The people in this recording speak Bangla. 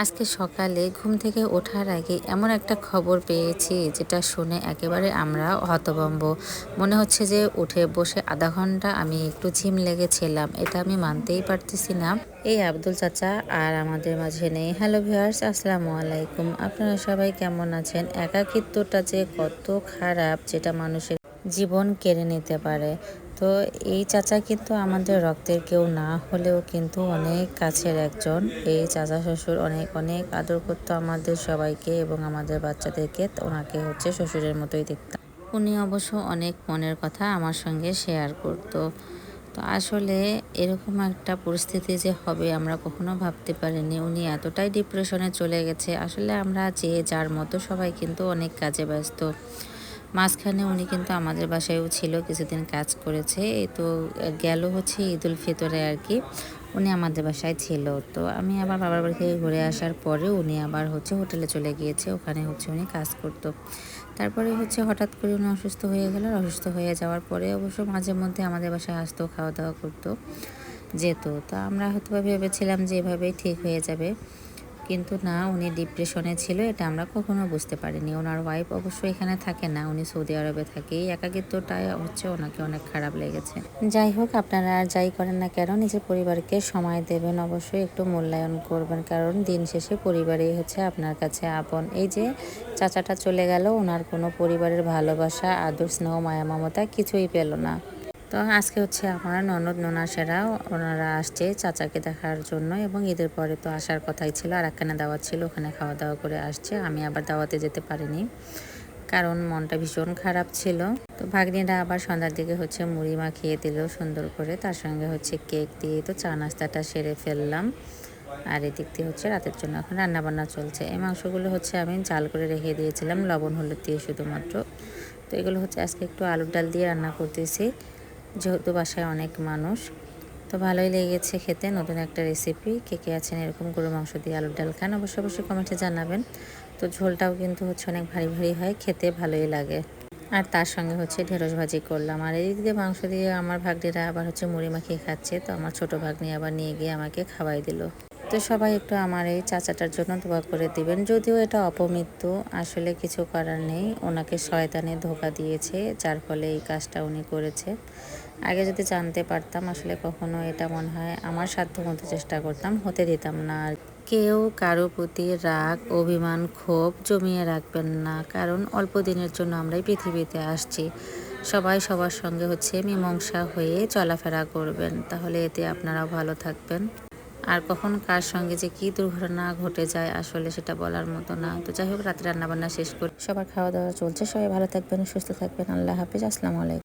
আজকে সকালে ঘুম থেকে ওঠার আগে এমন একটা খবর পেয়েছি যেটা শুনে একেবারে আমরা হতভম্ব। মনে হচ্ছে যে উঠে বসে আধা ঘন্টা আমি একটু ঝিম লেগেছিলাম, এটা আমি মানতেই পারতেছি না। এই আব্দুল চাচা আর আমাদের মাঝে নেই। হ্যালো ভিউয়ার্স, আসসালামু আলাইকুম। আপনারা সবাই কেমন আছেন? একাকিত্বটা যে কত খারাপ, যেটা মানুষের জীবন কেড়ে নিতে পারে। তো এই চাচা কিন্তু আমাদের রক্তের কেউ না হলেও কিন্তু অনেক কাছের একজন। এই চাচা শ্বশুর অনেক অনেক আদর করতো আমাদের সবাইকে এবং আমাদের বাচ্চাদেরকে। ওনাকে হচ্ছে শ্বশুরের মতোই দেখতাম। উনি অবশ্য অনেক মনের কথা আমার সঙ্গে শেয়ার করতো। তো আসলে এরকম একটা পরিস্থিতি যে হবে আমরা কখনো ভাবতে পারিনি। উনি এতটাই ডিপ্রেশনে চলে গেছে। আসলে আমরা যে যার মতো সবাই কিন্তু অনেক কাজে ব্যস্ত। মাঝখানে উনি কিন্তু আমাদের বাসায়ও ছিল, কিছুদিন কাজ করেছে। এই তো গেল হচ্ছে ঈদুল ফিতরে আর কি, উনি আমাদের বাসায় ছিল। তো আমি আবার বাবার বাড়ি থেকে ঘুরে আসার পরে উনি আবার হচ্ছে হোটেলে চলে গিয়েছে, ওখানে হচ্ছে উনি কাজ করতো। তারপরে হচ্ছে হঠাৎ করে উনি অসুস্থ হয়ে গেল। অসুস্থ হয়ে যাওয়ার পরে অবশ্য মাঝে মধ্যে আমাদের বাসায় আসতো, খাওয়া দাওয়া করতো, যেত। তো আমরা হয়তো ভেবেছিলাম যে এভাবেই ঠিক হয়ে যাবে, কিন্তু না, উনি ডিপ্রেশনে ছিল, এটা আমরা কখনো বুঝতে পারিনি। ওনার ওয়াইফ অবশ্য এখানে থাকে না, উনি সৌদি আরবে থাকে। এই একাকিত্বটাই হচ্ছে ওনাকে অনেক খারাপ লেগেছে। যাই হোক, আপনারা আর যাই করেন না কেন, নিজের পরিবারকে সময় দেবেন, অবশ্যই একটু মূল্যায়ন করবেন, কারণ দিন শেষে পরিবারই হচ্ছে আপনার কাছে আপন। এই যে চাচাটা চলে গেল, ওনার কোনো পরিবারের ভালোবাসা, আদর, স্নেহ, মায়া, মমতা কিছুই পেল না। তো আজকে হচ্ছে আমার ননদ ননাসেরা ওনারা আসছে চাচাকে দেখার জন্য, এবং ঈদের পরে তো আসার কথাই ছিল, আর একখানে দাওয়াত ছিল, ওখানে খাওয়া দাওয়া করে আসছে। আমি আবার দাওয়াতে যেতে পারিনি, কারণ মনটা ভীষণ খারাপ ছিল। তো ভাগ্নিরা আবার সন্ধ্যার দিকে হচ্ছে মুড়ি মাখিয়ে দিল সুন্দর করে, তার সঙ্গে হচ্ছে কেক দিয়ে তো চা নাস্তাটা সেরে ফেললাম। আর এদিক দিয়ে হচ্ছে রাতের জন্য এখন রান্নাবান্না চলছে। এই মাংসগুলো হচ্ছে আমি জাল করে রেখে দিয়েছিলাম লবণ হলুদ দিয়ে শুধুমাত্র। তো এগুলো হচ্ছে আজকে একটু আলুর ডাল দিয়ে রান্না করতেছি, যেহেতু বাসায় অনেক মানুষ। তো ভালোই লেগেছে খেতে, নতুন একটা রেসিপি। কে কে আছেন এরকম গরু মাংস দিয়ে আলুর ডাল খান, অবশ্যই অবশ্যই কমেন্টে জানাবেন। তো ঝোলটাও কিন্তু হচ্ছে অনেক ভারী ভারী হয়, খেতে ভালোই লাগে। আর তার সঙ্গে হচ্ছে ঢেঁড়স ভাজি করলাম। আর এই দিয়ে মাংস দিয়ে আমার ভাগ্নিরা আবার হচ্ছে মুড়ি মাখিয়ে খাচ্ছে। তো আমার ছোট ভাগ্নি আবার নিয়ে গিয়ে আমাকে খাওয়াই দিল। তো সবাই একটু আমার এই চাচাটার জন্য দোয়া করে দিবেন। যদিও এটা অপমৃত্যু, আসলে কিছু করার নেই, ওনাকে শয়তানে ধোঁকা দিয়েছে, যার ফলে এই কাজটা উনি করেছে। আগে যদি জানতে পারতাম, আসলে কখনো এটা মনে হয় আমার সাধ্যমতো চেষ্টা করতাম, হতে দিতাম না। কেউ কারো প্রতি রাগ, অভিমান, ক্ষোভ জমিয়ে রাখবেন না, কারণ অল্প দিনের জন্য আমরাই পৃথিবীতে আসছি। সবাই সবার সঙ্গে হচ্ছে মীমাংসা হয়ে চলাফেরা করবেন, তাহলে এতে আপনারাও ভালো থাকবেন। আর কখন কার সঙ্গে যে কী দুর্ঘটনা ঘটে যায় আসলে সেটা বলার মতো না। তো যাই হোক, রাতে রান্নাবান্না শেষ করে সবার খাওয়া দাওয়া চলছে। সবাই ভালো থাকবেন, সুস্থ থাকবেন। আল্লাহ হাফিজ, আসসালামু আলাইকুম।